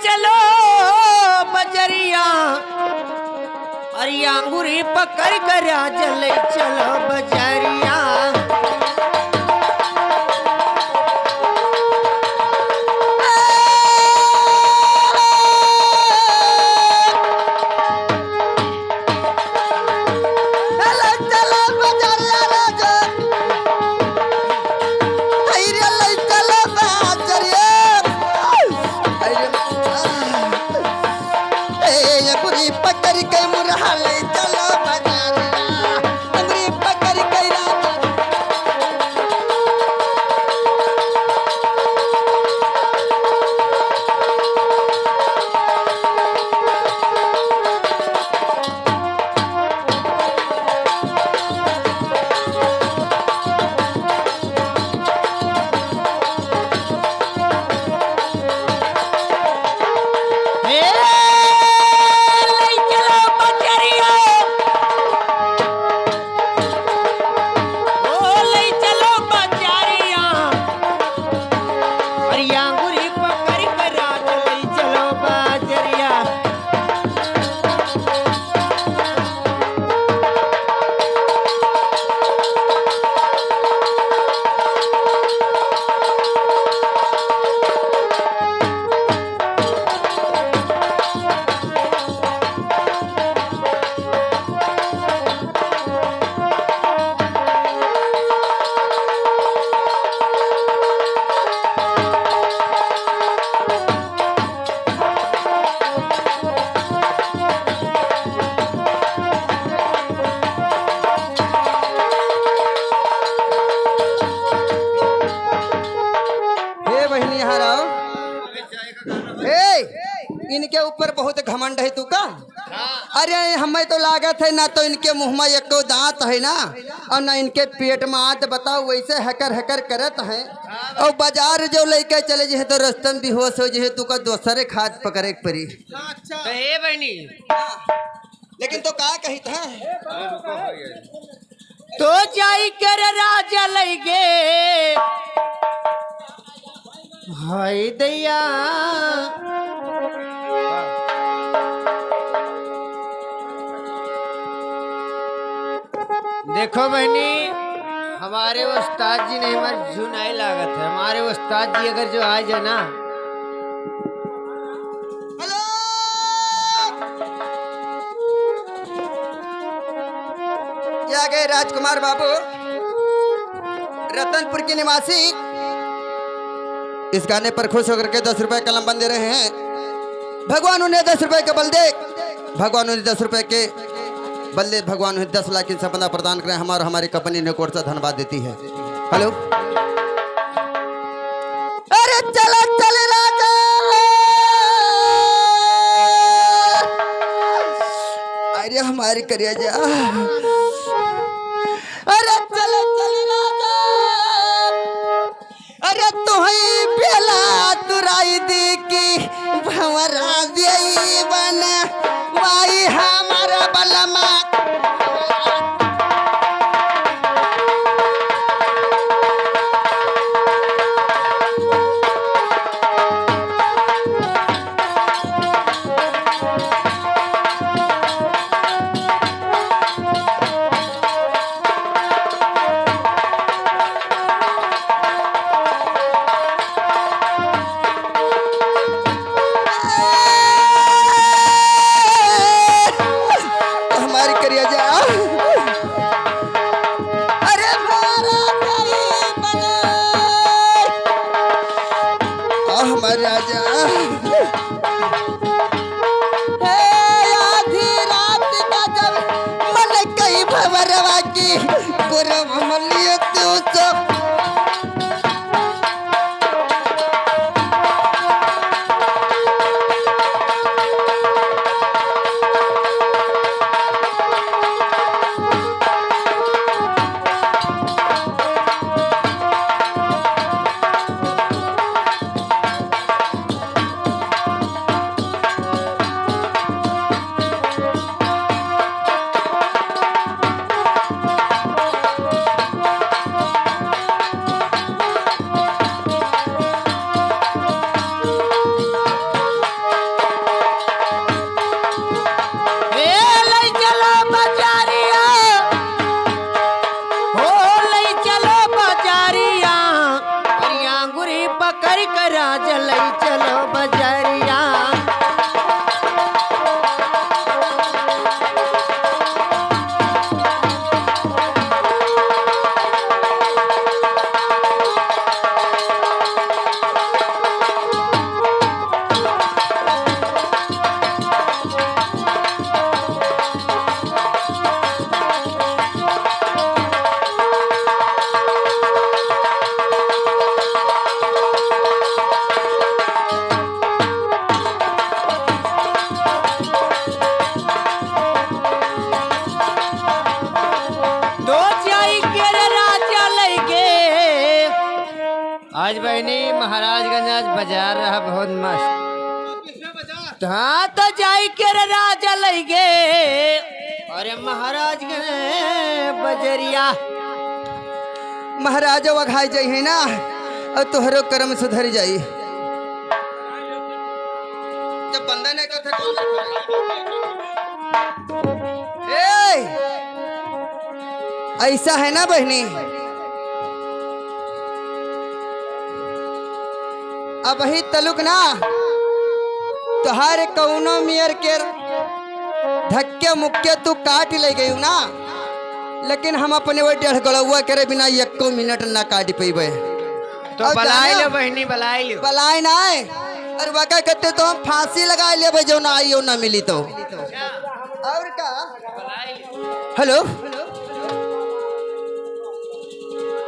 चलो बजरिया अरे अंगूरी पकड़ कर जले चलो बजरिया। इनके ऊपर बहुत घमंड है तू का। अरे हमें तो लागत है ना तो इनके मुंह में एक तो दांत है ना और ना इनके पेट में आंत। बताओ वैसे हकर हकर करत है और बाजार जो लेके चले जे तो रस्तन बेहोश हो जे तू का दूसरे खाद पकड़े के परी। कहे बहनी लेकिन तो का कही था तो जाई कर राजा लगे हाय दैया देखो बहनी हमारे उस्ताद जी ने हमारे जुनाई लागत है। हमारे उस्ताद जी अगर जो आ जाए ना हेलो क्या गए राजकुमार बाबू रतनपुर के निवासी इस गाने पर खुश होकर के 10 रुपए कलम बन दे रहे हैं। भगवान उन्हें 10 रुपए के बल दे, भगवान उन्हें 10 रुपए के बल्ले भगवान उन्हें 10 लाख की संपदा प्रदान करें। हमारी कंपनी ने कोर्ट से धन्यवाद देती है। हेलो अरे चला चले राजा अरे हमारी करिया जा अरे चले चले राजा अरे तुही बेला तुराई दी की भंवरा देई बन वाई हमारा बलमा राजा आधी रात का जब मन कई भवरवा की गुरु मलिए तू सब छौरी पकड़ कर चलै चलो बजरिया। आज बहनी महाराजगंज आज बाजार रहा बहुत मस्त। हाँ तो जाई के राजा लगे अरे महाराजगंज बजरिया। महाराजा वघाई जाई है ना और तुहरो कर्म सुधर जाई। जब बंदा नहीं करते ऐसा है ना बहनी। अब ही तलुक ना तुहारे कौनो मियर के धक्के मुक्के तू काट ले गई ना, लेकिन हम अपने वो 1.5 गड़ौआ करे बिना 1 मिनट ना काट पेबे। तो बलाई ले बहनी बलाई ले बलाई ना है और वाका कहते तो हम फांसी लगा ले भाई जो ना आई हो ना मिली तो। और का हेलो